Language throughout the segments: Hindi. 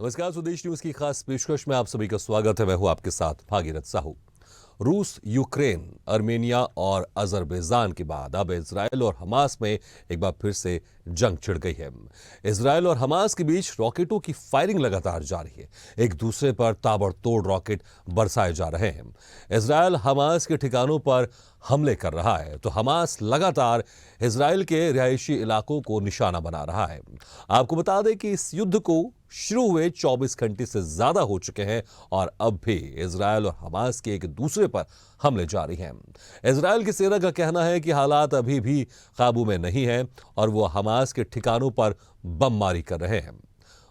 नमस्कार, स्वदेश न्यूज की खास पेशकश में आप सभी का स्वागत है। मैं हूं आपके साथ भागीरथ साहू। रूस, यूक्रेन, आर्मेनिया और अजरबैजान के बाद अब इजराइल और हमास में एक बार फिर से जंग छिड़ गई है। इजराइल और हमास के बीच रॉकेटों की फायरिंग लगातार जारी है। एक दूसरे पर ताबड़तोड़ रॉकेट बरसाए जा रहे हैं। इजराइल हमास के ठिकानों पर हमले कर रहा है तो हमास लगातार इजराइल के रिहायशी इलाकों को निशाना बना रहा है। आपको बता दें कि इस युद्ध को शुरू हुए 24 घंटे से ज्यादा हो चुके हैं और अब भी इजराइल और हमास के एक दूसरे पर हमले जारी हैं। इजराइल की सेना का कहना है कि हालात अभी भी काबू में नहीं है और वो हमास के ठिकानों पर बमबारी कर रहे हैं।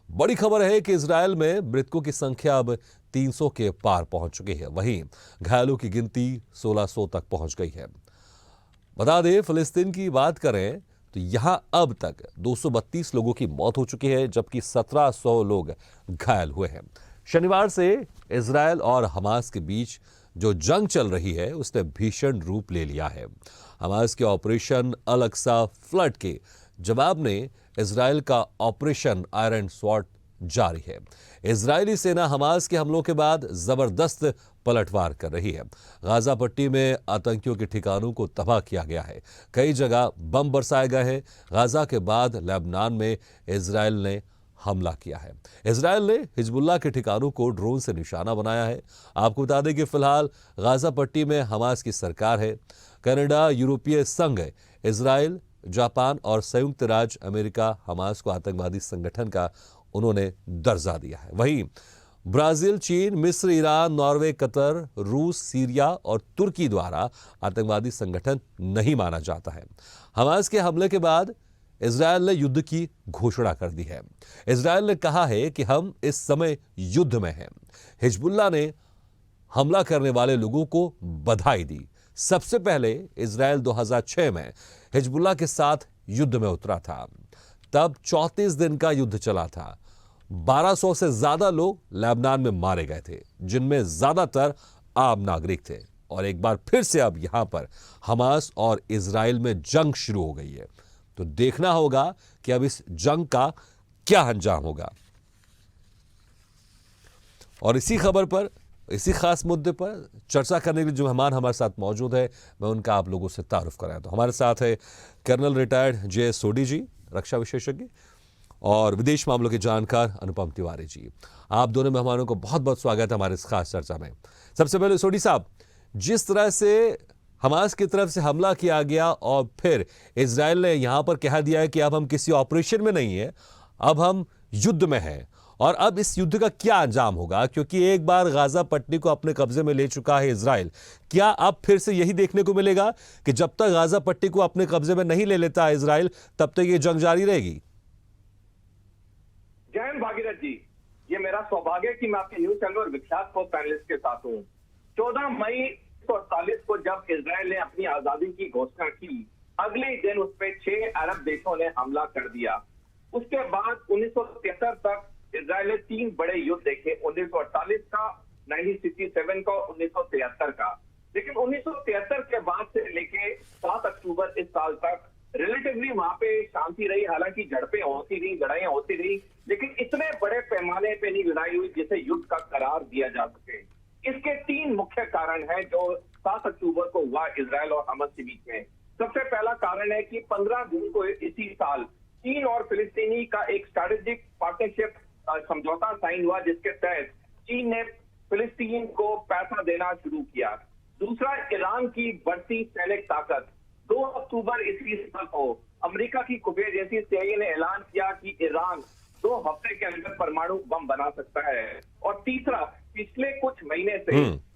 बड़ी खबर है कि इजराइल में मृतकों की संख्या अब 300 के पार पहुंच चुकी है। वहीं घायलों की गिनती 1600 तक पहुंच गई है। बता दें, फिलिस्तीन की बात करें तो यहां अब तक 232 लोगों की मौत हो चुकी है, जबकि 1700 लोग घायल हुए हैं। शनिवार से इजराइल और हमास के बीच जो जंग चल रही है उसने भीषण रूप ले लिया है। हमास के ऑपरेशन अल अक्सा फ्लड के जवाब में इजराइल का ऑपरेशन आयरन स्वॉर्ड जारी है। इजरायली सेना हमास के हमलों के बाद जबरदस्त पलटवार कर रही है। गाजा पट्टी में आतंकियों के ठिकानों को तबाह किया गया है। कई जगह बम बरसाए गए हैं। गाजा के बाद लेबनान में इजराइल ने हमला किया है। इजराइल ने हिजबुल्लाह के ठिकानों को ड्रोन से निशाना बनाया है। आपको बता दें कि फिलहाल गाजा पट्टी में हमास की सरकार है। कनाडा, यूरोपीय संघ, इजराइल, जापान और संयुक्त राज्य अमेरिका हमास को आतंकवादी संगठन का उन्होंने दर्जा दिया है। वहीं ब्राजील, चीन, मिस्र, ईरान, नॉर्वे, कतर, रूस, सीरिया और तुर्की द्वारा आतंकवादी संगठन नहीं माना जाता है। हमास के हमले के बाद इजराइल ने युद्ध की घोषणा कर दी है। इजराइल ने कहा है कि हम इस समय युद्ध में हैं। हिजबुल्लाह ने हमला करने वाले लोगों को बधाई दी। सबसे पहले इजराइल 2006 में हिजबुल्लाह के साथ युद्ध में उतरा था। तब 34 दिन का युद्ध चला था। 1200 से ज्यादा लोग लेबनान में मारे गए थे, जिनमें ज्यादातर आम नागरिक थे। और एक बार फिर से अब यहां पर हमास और इजराइल में जंग शुरू हो गई है। तो देखना होगा कि अब इस जंग का क्या अंजाम होगा। और इसी खबर पर, इसी खास मुद्दे पर चर्चा करने के लिए जो मेहमान हमारे साथ मौजूद है, मैं उनका आप लोगों से तारुफ कराया। तो हमारे साथ है कर्नल रिटायर्ड जे सोडी जी, रक्षा विशेषज्ञ, और विदेश मामलों के जानकार अनुपम तिवारी जी। आप दोनों मेहमानों को बहुत बहुत स्वागत है हमारे इस खास चर्चा में। सबसे पहले सोडी साहब, जिस तरह से हमास की तरफ से हमला किया गया और फिर इजराइल ने यहां पर कह दिया है कि अब हम किसी ऑपरेशन में नहीं है, अब हम युद्ध में हैं, और अब इस युद्ध का क्या अंजाम होगा, क्योंकि एक बार गाजा पट्टी को अपने कब्जे में ले चुका है इजराइल। क्या अब फिर से यही देखने को मिलेगा कि जब तक गाजा पट्टी को अपने कब्जे में नहीं ले लेता इजराइल, तब तक ये जंग जारी रहेगी? जय हिंद भागीरथ जी, ये मेरा सौभाग्य है कि मैं आपके न्यूज चैनल और विख्यात पोस्ट पैनलिस्ट के साथ हूँ। 14 मई 1948 को जब इजराइल ने अपनी आजादी की घोषणा की, अगले दिन उस पर 6 अरब देशों ने हमला कर दिया। उसके बाद 1973 तक इजराइल ने 3 बड़े युद्ध देखे, 1948 का, 1967 का, 1973 का। लेकिन 1973 के बाद से लेके 7 अक्टूबर इस साल तक रिलेटिवली वहां पे शांति रही। हालांकि झड़पें होती रही, लड़ाइयां होती रही, लेकिन इतने बड़े पैमाने पे नहीं लड़ाई हुई जिसे युद्ध का करार दिया जा सके। इसके 3 मुख्य कारण हैं जो 7 अक्टूबर को हुआ इजराइल और हमास के बीच में। सबसे पहला कारण है कि 15 जून को इसी साल चीन और फिलिस्तीनी का एक स्ट्रेटेजिक पार्टनरशिप समझौता साइन हुआ, जिसके तहत चीन ने फिलिस्तीन को पैसा देना शुरू किया। दूसरा, ईरान की बढ़ती सैनिक ताकत। 2 अक्टूबर इसी साल को अमेरिका की खुफिया एजेंसी CIA ने ऐलान किया कि ईरान 2 हफ्ते के अंदर परमाणु बम बना सकता है। और तीसरा, पिछले कुछ महीने से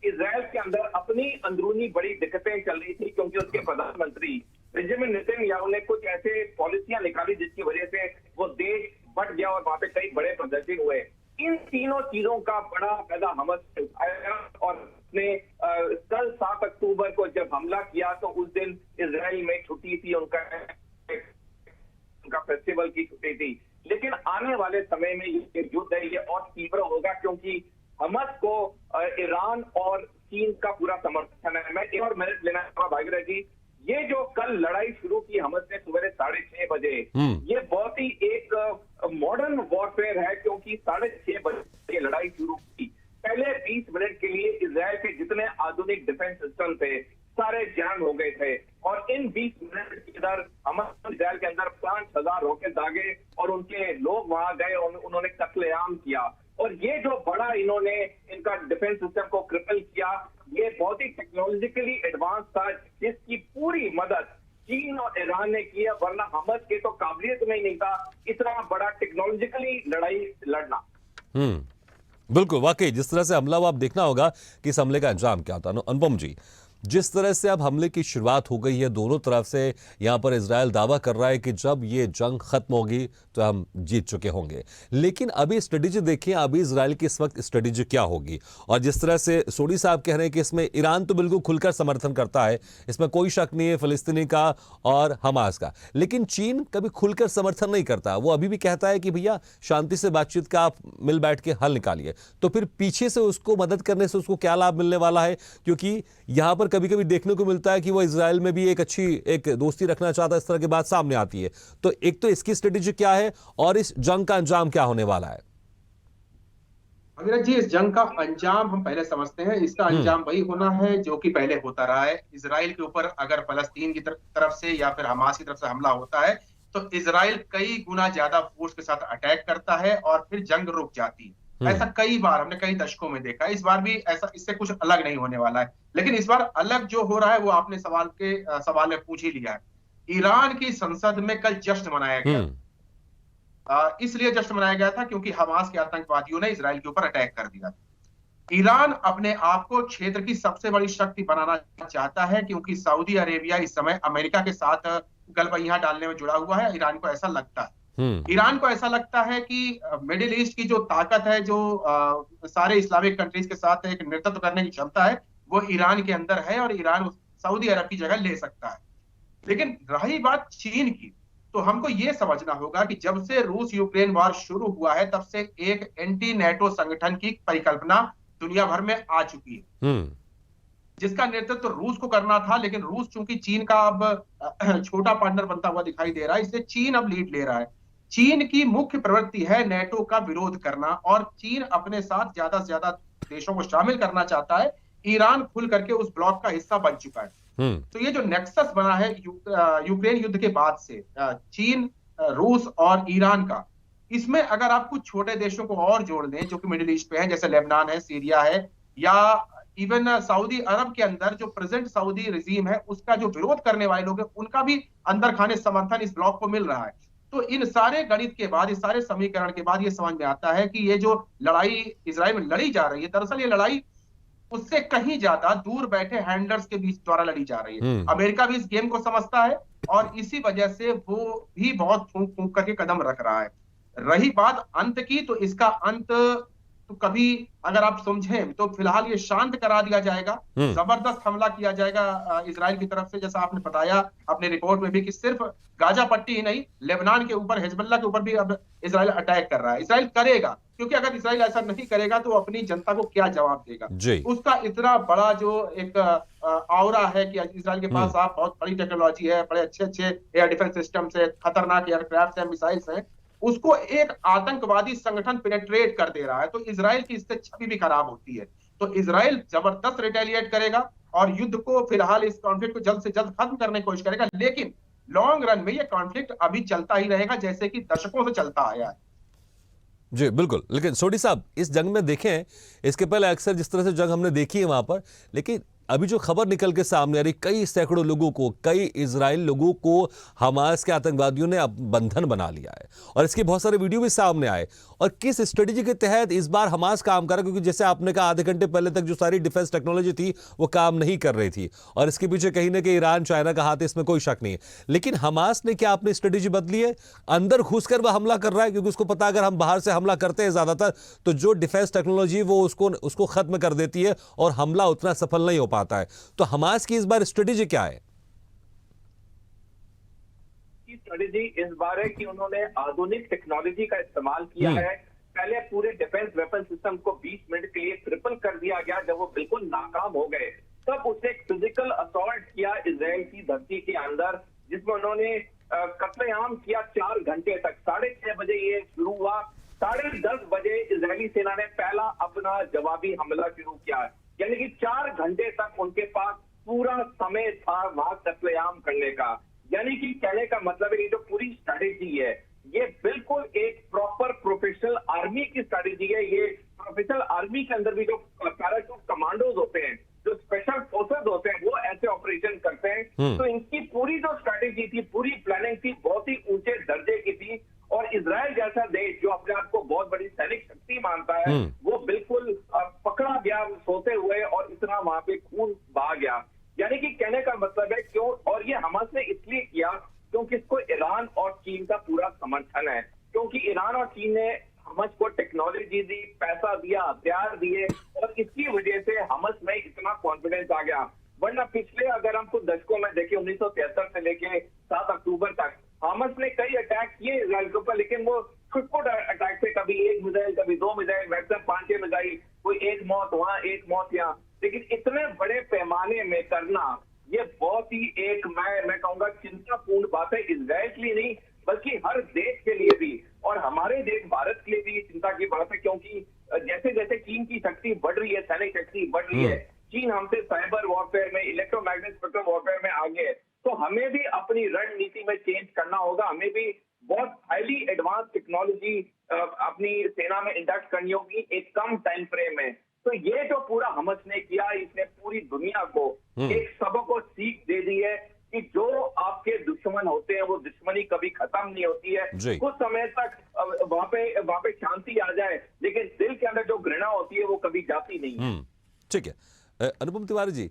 इजराइल के अंदर अपनी अंदरूनी बड़ी दिक्कतें चल रही थी, क्योंकि उसके प्रधानमंत्री बेंजामिन नेतन्याहू ने कुछ ऐसे पॉलिसियां निकाली जिसकी वजह से वो देश बट गया और वहां पे कई बड़े प्रदर्शन हुए। इन तीनों चीजों का बड़ा फायदा हमास ने उठाया और ने कल 7 अक्टूबर को जब हमला किया तो उस दिन इजराइल में छुट्टी थी, उनका फेस्टिवल की छुट्टी थी। लेकिन आने वाले समय में ये युद्ध है, ये और तीव्र होगा, क्योंकि हमास को ईरान और चीन का पूरा समर्थन है। मैं एक और मिनट लेना चाहूंगा भागीरथ जी, ये जो कल लड़ाई शुरू की हमास ने सुबह 6:30 बजे, ये बहुत ही एक मॉडर्न वॉरफेयर है, क्योंकि की 6:30 बजे लड़ाई शुरू की। पहले 20 मिनट के लिए इजराइल के जितने आधुनिक डिफेंस सिस्टम थे सारे जैम हो गए थे, और इन 20 मिनट के अंदर हमास इजराइल के अंदर 5000 रॉकेट दागे और उनके लोग वहां गए और उन्होंने कत्लेआम किया। और ये जो बड़ा इन्होंने इनका डिफेंस सिस्टम को क्रिपल किया, ये बहुत ही टेक्नोलॉजिकली एडवांस था, जिसकी पूरी मदद चीन और ईरान ने की है, वरना हमास के तो काबिलियत में ही नहीं था इतना बड़ा टेक्नोलॉजिकली लड़ाई लड़ना। बिल्कुल, वाकई जिस तरह से हमला हुआ, आप देखना होगा कि इस हमले का अंजाम क्या था। अनुपम जी, जिस तरह से अब हमले की शुरुआत हो गई है दोनों तरफ से, यहां पर इजराइल दावा कर रहा है कि जब ये जंग खत्म होगी तो हम जीत चुके होंगे, लेकिन अभी स्ट्रेटेजी देखिए, अभी इजराइल की इस वक्त स्ट्रेटेजी क्या होगी। और जिस तरह से सोडी साहब कह रहे हैं कि इसमें ईरान तो बिल्कुल खुलकर समर्थन करता है, इसमें कोई शक नहीं है, फिलिस्तीनी का और हमास का, लेकिन चीन कभी खुलकर समर्थन नहीं करता। वो अभी भी कहता है कि भैया शांति से बातचीत का आप मिल बैठ के हल निकालिए। तो फिर पीछे से उसको मदद करने से उसको क्या लाभ मिलने वाला है? क्योंकि यहां पर कभी कभी देखने को मिलता है कि वो इजराइल में भी एक दोस्ती रखना चाहता है, इस तरह की बात सामने आती है। तो एक तो इसकी स्ट्रेटेजी क्या है और इस जंग का अंजाम क्या होने वाला है? अविनाश जी, इस जंग का अंजाम हम पहले समझते हैं। इसका अंजाम वही होना है जो कि पहले होता रहा है। इजराइल के ऊपर अगर फलस्तीन की तरफ से या फिर हमास की तरफ से हमला होता है तो इजराइल कई गुना ज्यादा फोर्स के साथ अटैक करता है और फिर जंग रुक जाती है। ऐसा कई बार हमने कई दशकों में देखा है। इस बार भी ऐसा, इससे कुछ अलग नहीं होने वाला है। लेकिन इस बार अलग जो हो रहा है वो आपने सवाल में पूछ ही लिया है। ईरान की संसद में कल जश्न मनाया गया। इसलिए जश्न मनाया गया था क्योंकि हमास के आतंकवादियों ने इजराइल के ऊपर अटैक कर दिया। ईरान अपने आप को क्षेत्र की सबसे बड़ी शक्ति बनाना चाहता है क्योंकि सऊदी अरेबिया इस समय अमेरिका के साथ गलबैया डालने में जुड़ा हुआ है। ईरान को ऐसा लगता है ईरान को ऐसा लगता है कि मिडिल ईस्ट की जो ताकत है, जो सारे इस्लामिक कंट्रीज के साथ एक नेतृत्व करने की क्षमता है, वो ईरान के अंदर है और ईरान सऊदी अरब की जगह ले सकता है। लेकिन रही बात चीन की, तो हमको ये समझना होगा कि जब से रूस यूक्रेन वार शुरू हुआ है तब से एक एंटी नेटो संगठन की परिकल्पना दुनिया भर में आ चुकी है, जिसका नेतृत्व रूस को करना था। लेकिन रूस चूंकि चीन का अब छोटा पार्टनर बनता हुआ दिखाई दे रहा है, इसलिए चीन अब लीड ले रहा है। चीन की मुख्य प्रवृत्ति है नेटो का विरोध करना और चीन अपने साथ ज्यादा से ज्यादा देशों को शामिल करना चाहता है। ईरान खुल करके उस ब्लॉक का हिस्सा बन चुका है। तो ये जो नेक्सस बना है यूक्रेन युद्ध के बाद से, चीन, रूस और ईरान का, इसमें अगर आप कुछ छोटे देशों को और जोड़ दें जो कि मिडिल ईस्ट पे हैं, जैसे लेबनान है, सीरिया है, या इवन सऊदी अरब के अंदर जो प्रेजेंट सऊदी रिजीम है उसका जो विरोध करने वाले लोग हैं, उनका भी अंदर खाने समर्थन इस ब्लॉक को मिल रहा है। तो इन सारे गणित के बाद, इस सारे समीकरण के बाद ये समझ में आता है कि ये जो लड़ाई इजराइल में लड़ी जा रही है, दरअसल ये लड़ाई उससे कहीं ज्यादा दूर बैठे हैंडलर्स के बीच द्वारा लड़ी जा रही है। अमेरिका भी इस गेम को समझता है और इसी वजह से वो भी बहुत फूंक फूंक करके कदम रख रहा है। रही बात अंत की, तो इसका अंत तो कभी अगर आप समझें तो फिलहाल ये शांत करा दिया जाएगा, जबरदस्त हमला किया जाएगा इजराइल की तरफ से, जैसा आपने बताया अपने रिपोर्ट में भी कि सिर्फ गाजा पट्टी ही नहीं, लेबनान के ऊपर, हिजबुल्लाह के ऊपर भी अब इजराइल अटैक कर रहा है। इजराइल करेगा, क्योंकि अगर इजराइल ऐसा नहीं करेगा तो अपनी जनता को क्या जवाब देगा। उसका इतना बड़ा जो एक ऑरा है कि इजराइल के पास आप बहुत बड़ी टेक्नोलॉजी है, बड़े अच्छे अच्छे एयर डिफेंस सिस्टम से, खतरनाक एयरक्राफ्ट है, मिसाइल्स हैं, उसको एक आतंकवादी संगठन पेनेट्रेट कर दे रहा है। तो इजराइल की इससे छवि भी खराब होती है। तो इजराइल जबरदस्त रिटेलिएट करेगा और युद्ध को, फिलहाल इस कॉन्फ्लिक्ट को जल्द से जल्द खत्म करने की कोशिश करेगा। लेकिन लॉन्ग रन में ये कॉन्फ्लिक्ट अभी चलता ही रहेगा, जैसे कि दशकों से चलता आया है। जी बिल्कुल। लेकिन सोडी साहब, इस जंग में देखें, इसके पहले अक्सर जिस तरह से जंग हमने देखी है वहां पर, लेकिन अभी जो खबर निकल के सामने आ रही, कई सैकड़ों लोगों को, कई इजराइल लोगों को हमास के आतंकवादियों ने अब बंधन बना लिया है और इसके बहुत सारे वीडियो भी सामने आए। और किस स्ट्रेटेजी के तहत इस बार हमास काम कर रहा है, क्योंकि जैसे आपने कहा आधे घंटे पहले तक जो सारी डिफेंस टेक्नोलॉजी थी वो काम नहीं कर रही थी और इसके पीछे कहीं ना कहीं ईरान, चाइना का हाथ है, इसमें कोई शक नहीं है। लेकिन हमास ने क्या अपनी स्ट्रेटेजी बदली है? अंदर घुसकर वह हमला कर रहा है क्योंकि उसको पता अगर हम बाहर से हमला करते हैं ज्यादातर तो जो डिफेंस टेक्नोलॉजी वो उसको खत्म कर देती है और हमला उतना सफल नहीं हो पाता है। तो हमास की इस बार स्ट्रेटेजी क्या है? स्ट्रेटेजी इस बार है कि उन्होंने आधुनिक टेक्नोलॉजी का इस्तेमाल किया है। पहले पूरे डिफेंस वेपन सिस्टम को 20 मिनट के लिए ट्रिपल कर दिया गया। जब वो बिल्कुल नाकाम हो गए तब उसे एक फिजिकल असॉल्ट किया इजराइल की धरती के अंदर, जिसमें उन्होंने कत्लेआम किया 4 घंटे तक। 6:30 बजे ये शुरू हुआ, 10:30 बजे बड़ा जवाबी हमला शुरू किया। यानी कि 4 घंटे तक उनके पास पूरा समय था वहां कत्लेआम करने का। यानी कि कहने का मतलब है ये जो पूरी स्ट्रैटेजी है ये बिल्कुल एक प्रॉपर प्रोफेशनल आर्मी की स्ट्रैटेजी है। ये प्रोफेशनल आर्मी के अंदर भी जो पैराशूट कमांडोज होते हैं, जो स्पेशल फोर्सेस होते हैं, वो ऐसे ऑपरेशन करते हैं। तो इनकी पूरी जो स्ट्रैटेजी थी, पूरी प्लानिंग थी, बहुत ही ऊंचे दर्जे की थी। और इजराइल जैसा देश जो अपने आप को बहुत बड़ी सैनिक शक्ति मानता है, वो बिल्कुल पकड़ा गया सोते हुए और इतना वहां पे खून बहा गया। यानी कि कहने का मतलब है क्यों, और ये हमास ने इसलिए किया क्योंकि इसको ईरान और चीन का पूरा समर्थन है। क्योंकि ईरान और चीन ने हमास को टेक्नोलॉजी दी, पैसा दिया, हथियार दिए, और इसकी वजह से हमास में इतना कॉन्फिडेंस आ गया। वरना पिछले अगर हम कुछ दशकों में देखें 1973 से लेके 7 अक्टूबर तक हमास ने कई अटैक किए इजराइल के ऊपर, लेकिन वो खुद अटैक से कभी 1 मिसाइल, कभी 2 मिसाइल, मैक्सिमम 5-6 मिसाइल, कोई 1 मौत वहां, 1 मौत यहाँ। लेकिन इतने बड़े पैमाने में करना ये बहुत ही एक मैं कहूंगा चिंतापूर्ण बात है, इजराइल के लिए नहीं बल्कि हर देश के लिए भी, और हमारे देश भारत के लिए भी चिंता की बात है। क्योंकि जैसे जैसे चीन की शक्ति बढ़ रही है, सैनिक शक्ति बढ़ रही है, चीन हमसे साइबर वॉरफेयर में, इलेक्ट्रोमैग्नेटिक स्पेक्ट्रम वॉरफेयर में आगे है, तो हमें भी अपनी रणनीति में चेंज करना होगा। हमें भी बहुत हाईली एडवांस टेक्नोलॉजी अपनी सेना में इंडक्ट करनी होगी एक कम टाइम फ्रेम में। तो ये जो पूरा हमास ने किया, इसने पूरी दुनिया को एक सबक और सीख दे दी है कि जो आपके दुश्मन होते हैं वो दुश्मनी कभी खत्म नहीं होती है। कुछ समय तक वहां पे शांति आ जाए, लेकिन दिल के अंदर जो घृणा होती है वो कभी जाती नहीं है। ठीक है। अनुपम तिवारी जी,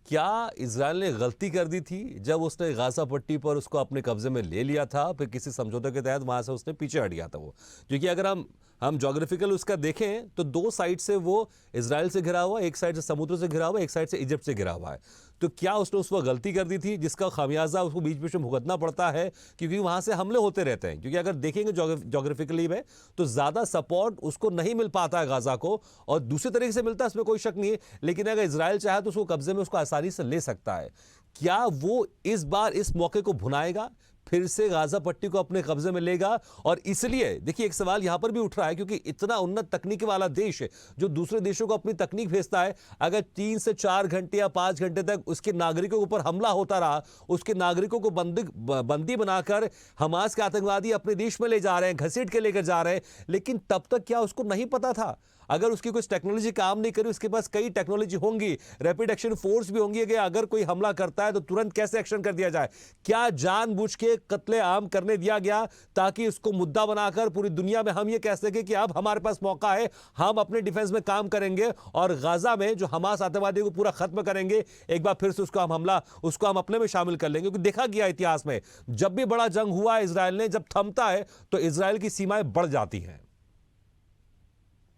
क्या इजराइल ने गलती कर दी थी जब उसने गाजा पट्टी पर उसको अपने कब्जे में ले लिया था, फिर किसी समझौते के तहत वहां से उसने पीछे हट गया था वो? क्योंकि अगर हम ज्योग्राफिकल उसका देखें तो 2 साइड से वो इजराइल से घिरा हुआ, एक साइड से समुद्र से घिरा हुआ, एक साइड से इजिप्ट से घिरा हुआ है। तो क्या उसने उस वक्त गलती कर दी थी जिसका खामियाजा उसको बीच बीच में भुगतना पड़ता है, क्योंकि वहां से हमले होते रहते हैं? क्योंकि अगर देखेंगे ज्योग्राफिकली में तो ज्यादा सपोर्ट उसको नहीं मिल पाता है गाजा को, और दूसरे तरीके से मिलता है इसमें कोई शक नहीं है, लेकिन अगर इजराइल चाहे तो उसको कब्जे में उसको आसानी से ले सकता है। क्या वो इस बार इस मौके को भुनाएगा, फिर से गाजा पट्टी को अपने कब्जे में लेगा? और इसलिए देखिए एक सवाल यहां पर भी उठ रहा है, क्योंकि इतना उन्नत तकनीकी वाला देश है जो दूसरे देशों को अपनी तकनीक भेजता है, अगर 3 से 4 घंटे या 5 घंटे तक उसके नागरिकों के ऊपर हमला होता रहा, उसके नागरिकों को बंदी बनाकर हमास के आतंकवादी अपने देश में ले जा रहे हैं, घसीट के लेकर जा रहे हैं, लेकिन तब तक क्या उसको नहीं पता था? अगर उसकी कुछ टेक्नोलॉजी काम नहीं करी, उसके पास कई टेक्नोलॉजी होंगी, रैपिड एक्शन फोर्स भी होंगी, कि अगर कोई हमला करता है तो तुरंत कैसे एक्शन कर दिया जाए। क्या जानबूझ के कत्लेआम करने दिया गया ताकि उसको मुद्दा बनाकर पूरी दुनिया में हम ये कह सके कि अब हमारे पास मौका है, हम अपने डिफेंस में काम करेंगे और गाजा में जो हमास आतंकवादियों को पूरा खत्म करेंगे, एक बार फिर से उसको हम अपने में शामिल कर लेंगे? क्योंकि देखा गया इतिहास में जब भी बड़ा जंग हुआ इजराइल ने, जब थमता है तो इजराइल की सीमाएं बढ़ जाती हैं।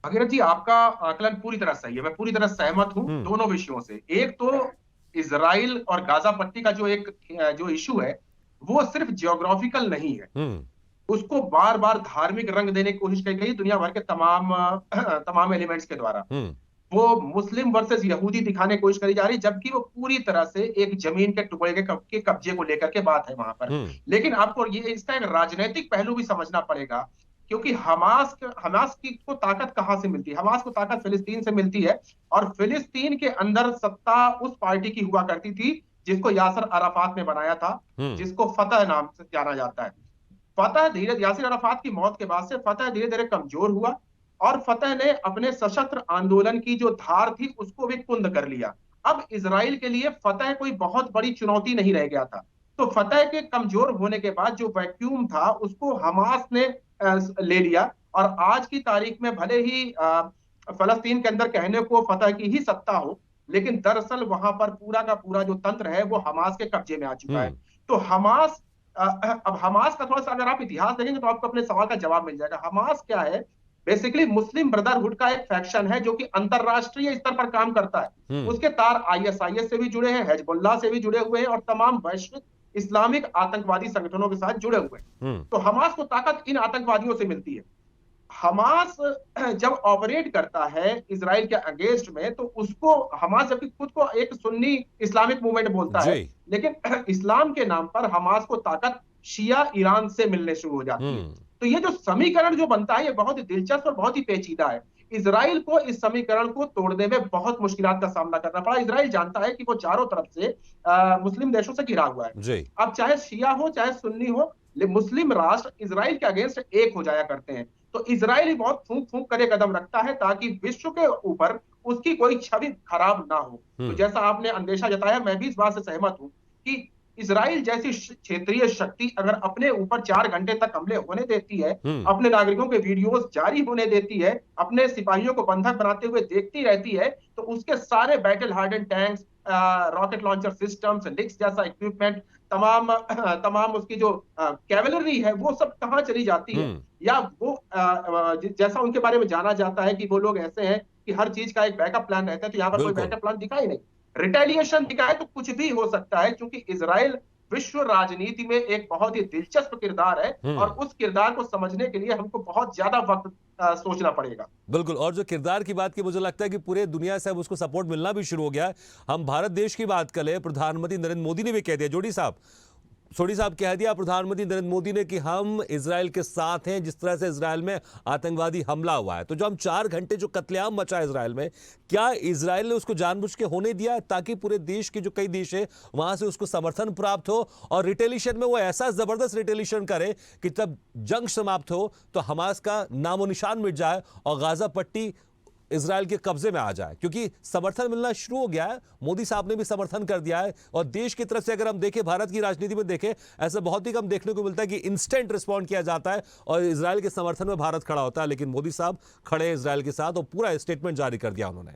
भगीरथ जी, आपका आकलन पूरी तरह सही है, मैं पूरी तरह सहमत हूं दोनों विषयों से। एक तो इजराइल और गाजा पट्टी का जो इशू है वो सिर्फ जियोग्राफिकल नहीं है, उसको बार बार धार्मिक रंग देने की कोशिश की गई दुनिया भर के तमाम एलिमेंट्स के द्वारा। वो मुस्लिम वर्सेस यहूदी दिखाने की कोशिश करी जा रही, जबकि वो पूरी तरह से एक जमीन के टुकड़े के कब्जे को लेकर के बात है वहां पर। लेकिन आपको इसका एक राजनीतिक पहलू भी समझना पड़ेगा, क्योंकि हमास की को ताकत कहां से मिलती है? हमास को ताकत फिलिस्तीन से मिलती है, और फिलिस्तीन के अंदर सत्ता उस पार्टी की हुआ करती थी जिसको यासिर अराफात ने बनाया था, जिसको फतह नाम से जाना जाता है। यासिर अराफात की मौत के बाद से फतह धीरे धीरे कमजोर हुआ, और फतह ने अपने सशस्त्र आंदोलन की जो धार थी उसको भी कुंद कर लिया। अब इजराइल के लिए फतह कोई बहुत बड़ी चुनौती नहीं रह गया था। तो फतह के कमजोर होने के बाद जो वैक्यूम था उसको हमास ने ले लिया, और आज की तारीख में भले ही फलस्तीन के अंदर कहने को फतह की ही सत्ता हो, लेकिन दरअसल वहां पर पूरा का पूरा जो तंत्र है वो हमास के कब्जे में आ चुका है। तो हमास अब हमास का थोड़ा सा अगर आप इतिहास देखेंगे तो आपको अपने सवाल का जवाब मिल जाएगा। हमास क्या है? बेसिकली मुस्लिम ब्रदरहुड का एक फैक्शन है जो कि अंतरराष्ट्रीय स्तर पर काम करता है। उसके तार ISIS से भी जुड़े हैं, हिजबुल्लाह से भी जुड़े हुए हैं, और तमाम वैश्विक इस्लामिक आतंकवादी संगठनों के साथ जुड़े हुए हैं। तो हमास को ताकत इन आतंकवादियों से मिलती है। हमास जब ऑपरेट करता है इजराइल के अगेंस्ट में, तो उसको हमास जबकि खुद को एक सुन्नी इस्लामिक मूवमेंट बोलता है, लेकिन इस्लाम के नाम पर हमास को ताकत शिया ईरान से मिलने शुरू हो जाती है। तो ये जो समीकरण जो बनता है ये बहुत ही दिलचस्प और बहुत ही पेचीदा है। इजराइल को इस समीकरण को तोड़ने में बहुत मुश्किलात का सामना करना पड़ा। इजराइल जानता है कि वो चारों तरफ से मुस्लिम देशों से घिरा हुआ है। जी। अब चाहे शिया हो चाहे सुन्नी हो, मुस्लिम राष्ट्र इजराइल के अगेंस्ट एक हो जाया करते हैं। तो इजराइल ही बहुत फूंक फूंक कर कदम रखता है ताकि विश्व के ऊपर उसकी कोई छवि खराब ना हो। तो जैसा आपने अंदेशा जताया, मैं भी इस बात से सहमत हूं कि इजराइल जैसी क्षेत्रीय शक्ति अगर अपने ऊपर 4 घंटे तक हमले होने देती है, अपने नागरिकों के वीडियोस जारी होने देती है, अपने सिपाहियों को बंधक बनाते हुए देखती रहती है, तो उसके सारे battle harden tanks, rocket launcher systems, लिक्स जैसा इक्विपमेंट, तमाम उसकी जो कैवलरी है वो सब कहां चली जाती है। या वो जैसा उनके बारे में जाना जाता है कि वो लोग ऐसे हैं कि हर चीज का एक बैकअप प्लान रहता है, तो यहाँ पर कोई बैकअप प्लान दिखा ही नहीं। रिटेलिएशन दिखा है तो कुछ भी हो सकता है, क्योंकि इजराइल विश्व राजनीति में एक बहुत ही दिलचस्प किरदार है और उस किरदार को समझने के लिए हमको बहुत ज्यादा वक्त सोचना पड़ेगा। बिल्कुल, और जो किरदार की बात की, मुझे लगता है कि पूरे दुनिया से अब उसको सपोर्ट मिलना भी शुरू हो गया है। हम भारत देश की बात करें, प्रधानमंत्री नरेंद्र मोदी ने भी कह दिया, सोडी साहब कह दिया प्रधानमंत्री नरेंद्र मोदी ने कि हम इजराइल के साथ हैं जिस तरह से इजराइल में आतंकवादी हमला हुआ है। तो जो हम 4 घंटे जो कत्लेआम मचा इजराइल में, क्या इजराइल ने उसको जानबूझ के होने दिया ताकि पूरे देश के जो कई देश है वहां से उसको समर्थन प्राप्त हो और रिटेलिएशन में वो ऐसा जबरदस्त रिटेलिएशन करे कि तब जंग समाप्त हो तो हमास का नामो निशान मिट जाए और गाजा पट्टी इजराइल के कब्जे में आ जाए, क्योंकि समर्थन मिलना शुरू हो गया है। मोदी साहब ने भी समर्थन कर दिया है और देश की तरफ से अगर हम देखें, भारत की राजनीति में देखें, ऐसा बहुत ही कम देखने को मिलता है कि इंस्टेंट रिस्पॉन्ड किया जाता है और इजराइल के समर्थन में भारत खड़ा होता है। लेकिन मोदी साहब खड़े इजराइल के साथ और पूरा स्टेटमेंट जारी कर दिया उन्होंने।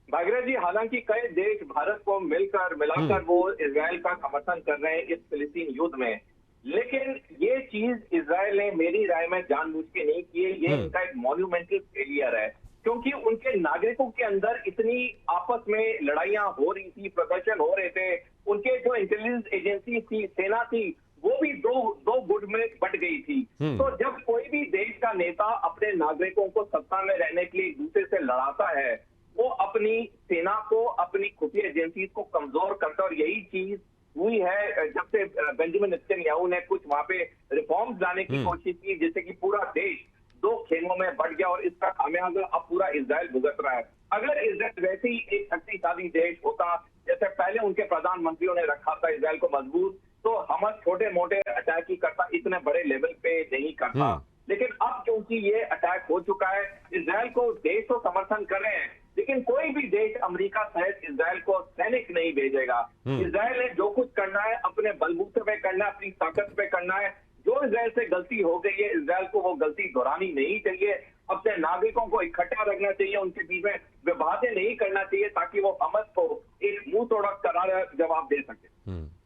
भागीरथ जी, हालांकि कई देश भारत को मिलाकर वो इजराइल का समर्थन कर रहे हैं इस फिलिस्तीन युद्ध में, लेकिन ये चीज इजराइल ने मेरी राय में जानबूझ के नहीं की है। ये इनका एक मॉन्यूमेंटल फेलियर है, क्योंकि उनके नागरिकों के अंदर इतनी आपस में लड़ाइयां हो रही थी, प्रदर्शन हो रहे थे, उनके जो इंटेलिजेंस एजेंसी थी, सेना थी, वो भी दो गुट में बट गई थी। तो जब कोई भी देश का नेता अपने नागरिकों को सत्ता में रहने के लिए एक दूसरे से लड़ाता है, वो अपनी सेना को, अपनी खुफिया एजेंसी को कमजोर करता है। और यही चीज हुई है जब से बेंजामिन नेतन्याहू ने कुछ वहां पे रिफॉर्म्स लाने की कोशिश की, जिससे कि पूरा देश 2 खेमों में बढ़ गया और इसका खामियाजा अब पूरा इजराइल भुगत रहा है। अगर इजराइल वैसे ही एक शक्तिशाली देश होता जैसे पहले उनके प्रधानमंत्रियों ने रखा था इजराइल को मजबूत, तो हमास छोटे मोटे अटैक ही करता, इतने बड़े लेवल पे नहीं करता। लेकिन अब क्योंकि ये अटैक हो चुका है, इजराइल को देश तो समर्थन कर रहे हैं, लेकिन कोई भी देश अमेरिका सहित इजराइल को सैनिक नहीं भेजेगा। इजराइल ने जो कुछ करना है अपने बलबूते पे करना है, अपनी ताकत पे करना है। जो इजराइल से गलती हो गई है, इजराइल को वो गलती दोहरानी नहीं चाहिए। अपने नागरिकों को इकट्ठा रखना चाहिए, उनके बीच में विवादें नहीं करना चाहिए, ताकि वो हमास को एक मुंह तोड़ा करारा जवाब दे सके।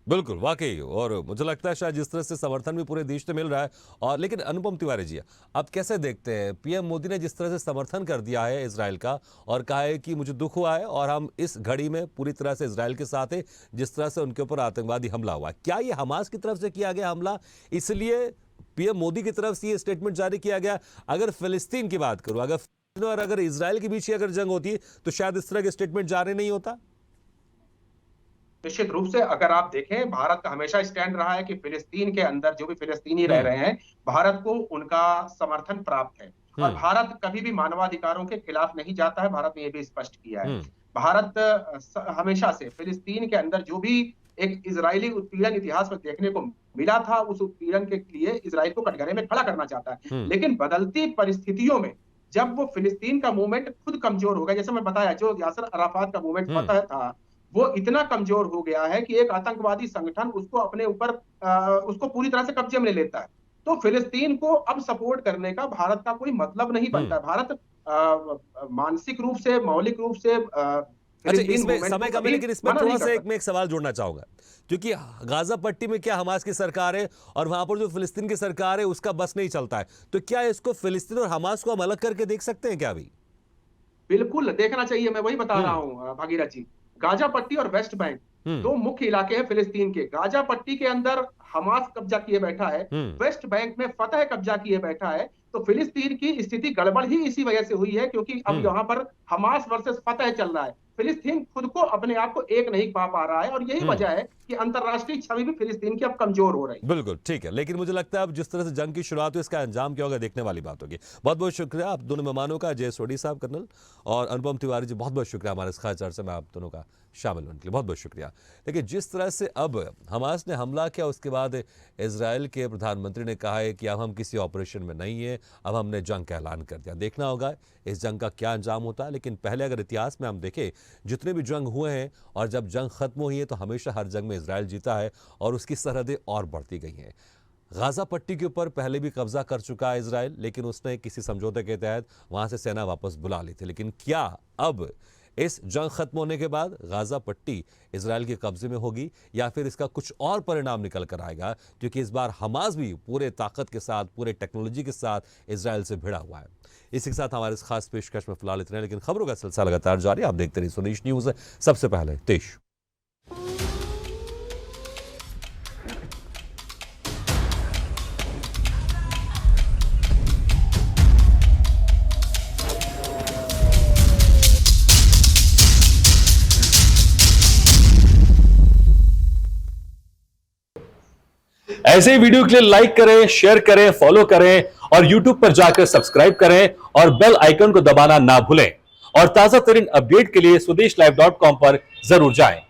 बिल्कुल, वाकई। और मुझे लगता है शायद जिस तरह से समर्थन भी पूरे देश से मिल रहा है। और लेकिन अनुपम तिवारी जी, आप कैसे देखते हैं पीएम मोदी ने जिस तरह से समर्थन कर दिया है इजराइल का और कहा है कि मुझे दुख हुआ है और हम इस घड़ी में पूरी तरह से इजराइल के साथ है जिस तरह से उनके ऊपर आतंकवादी हमला हुआ है, क्या ये हमास की तरफ से किया गया हमला, इसलिए पीएम मोदी की तरफ से ये स्टेटमेंट जारी किया गया? अगर फिलिस्तीन की बात करूं, अगर इजराइल के बीच अगर जंग होती तो शायद इस तरह के स्टेटमेंट जारी नहीं होता। निश्चित रूप से अगर आप देखें, भारत का हमेशा स्टैंड रहा है कि फिलिस्तीन के अंदर जो भी फिलिस्तीनी रह रहे हैं, भारत को उनका समर्थन प्राप्त है और भारत कभी भी मानवाधिकारों के खिलाफ नहीं जाता है। भारत ने यह भी स्पष्ट किया है। भारत हमेशा से फिलिस्तीन के अंदर जो भी एक इजरायली उत्पीड़न इतिहास में देखने को मिला था, उस उत्पीड़न के लिए इजराइल को कटघरे में खड़ा करना चाहता है। लेकिन बदलती परिस्थितियों में जब वो फिलिस्तीन का मूवमेंट खुद कमजोर हो गया, जैसे मैं बताया, जो यासर अराफात का मूवमेंट फतह था, वो इतना कमजोर हो गया है कि एक आतंकवादी संगठन उसको अपने ऊपर उसको पूरी तरह से कब्जे में ले लेता है। तो फिलिस्तीन को अब सपोर्ट करने का भारत का कोई मतलब नहीं बनता है। भारत मानसिक रूप से, मौलिक रूप से अच्छा, इसमें समय कम है, लेकिन इसमें थोड़ा सा मैं एक सवाल जोड़ना चाहूंगा, क्योंकि गाजा पट्टी में क्या हमास की सरकार है और वहां पर जो फिलिस्तीन की सरकार है उसका बस नहीं चलता है, तो क्या इसको फिलिस्तीन और हमास को हम अलग करके देख सकते हैं क्या? अभी बिल्कुल देखना चाहिए, मैं वही बता रहा हूँ भागीरथ जी। गाजा पट्टी और वेस्ट बैंक 2 मुख्य इलाके हैं फिलिस्तीन के। गाजा पट्टी के अंदर हमास कब्जा किए बैठा है, वेस्ट बैंक में फतह कब्जा किए बैठा है, तो फिलिस्तीन की स्थिति गड़बड़ ही इसी वजह से हुई है, क्योंकि अब यहाँ पर हमास वर्सेस फतह चल रहा है। फिलिस्तीन खुद को अपने आप को एक नहीं पा पा रहा है, और यही वजह है कि अंतरराष्ट्रीय छवि भी फिलिस्तीन की अब कमजोर हो रही है। बिल्कुल ठीक है, लेकिन मुझे लगता है अब जिस तरह से जंग की शुरुआत हुई, इसका अंजाम क्या होगा देखने वाली बात होगी। बहुत बहुत शुक्रिया आप दोनों मेहमानों का, जय सोडी साहब कर्नल और अनुपम तिवारी जी, बहुत बहुत शुक्रिया हमारे इस खास चर्चा में आप दोनों का शामिल होने के लिए, बहुत बहुत शुक्रिया। देखिए जिस तरह से अब हमास ने हमला किया, उसके बाद इजराइल के प्रधानमंत्री ने कहा है कि अब हम किसी ऑपरेशन में नहीं है, अब हमने जंग का ऐलान कर दिया। देखना होगा इस जंग का क्या अंजाम होता है, लेकिन पहले अगर इतिहास में हम देखें जितने भी जंग हुए हैं और जब जंग खत्म हुई है तो हमेशा हर जंग में इजराइल जीता है और उसकी सरहदें और बढ़ती गई हैं। गाजा पट्टी के ऊपर पहले भी कब्जा कर चुका है इजराइल, लेकिन उसने किसी समझौते के तहत वहां से सेना वापस बुला ली थी। लेकिन क्या अब इस जंग खत्म होने के बाद गाजा पट्टी इजराइल के कब्जे में होगी या फिर इसका कुछ और परिणाम निकल कर आएगा, क्योंकि इस बार हमास भी पूरे ताकत के साथ, पूरे टेक्नोलॉजी के साथ इजराइल से भिड़ा हुआ है। इसी के साथ हमारे इस खास पेशकश में फिलहाल इतने, लेकिन खबरों का सिलसिला लगातार जारी। आप देखते रहिए सुनीश न्यूज। सबसे पहले देश। ऐसे ही वीडियो के लिए लाइक करें, शेयर करें, फॉलो करें और YouTube पर जाकर सब्सक्राइब करें और बेल आइकन को दबाना ना भूलें। और ताजा तरीन अपडेट के लिए swedishlive.com पर जरूर जाएं।